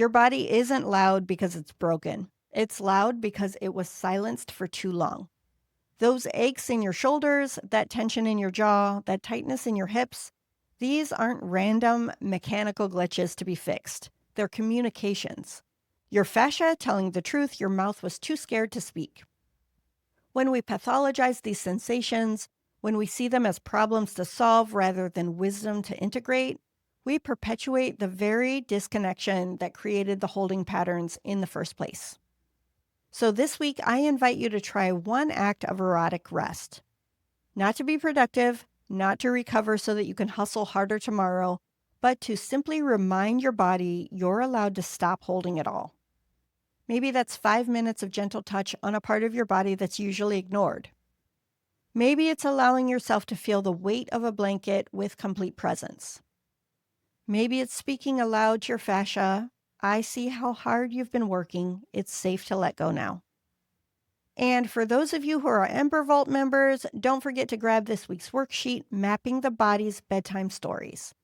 Your body isn't loud because it's broken. It's loud because it was silenced for too long. Those aches in your shoulders, that tension in your jaw, that tightness in your hips, these aren't random mechanical glitches to be fixed. They're communications. Your fascia telling the truth your mouth was too scared to speak. When we pathologize these sensations, when we see them as problems to solve rather than wisdom to integrate, we perpetuate the very disconnection that created the holding patterns in the first place. So this week, I invite you to try one act of erotic rest. Not to be productive, not to recover so that you can hustle harder tomorrow, but to simply remind your body you're allowed to stop holding it all. Maybe that's 5 minutes of gentle touch on a part of your body that's usually ignored. Maybe it's allowing yourself to feel the weight of a blanket with complete presence. Maybe it's speaking aloud to your fascia. I see how hard you've been working. It's safe to let go now. And for those of you who are Ember Vault members, don't forget to grab this week's worksheet, Mapping the Body's Bedtime Stories.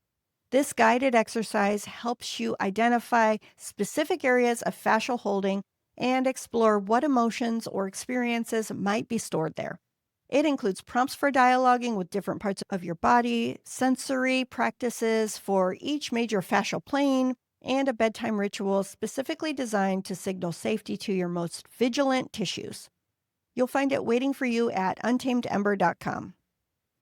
This guided exercise helps you identify specific areas of fascial holding and explore what emotions or experiences might be stored there. It includes prompts for dialoguing with different parts of your body, sensory practices for each major fascial plane, and a bedtime ritual specifically designed to signal safety to your most vigilant tissues. You'll find it waiting for you at untamedember.com.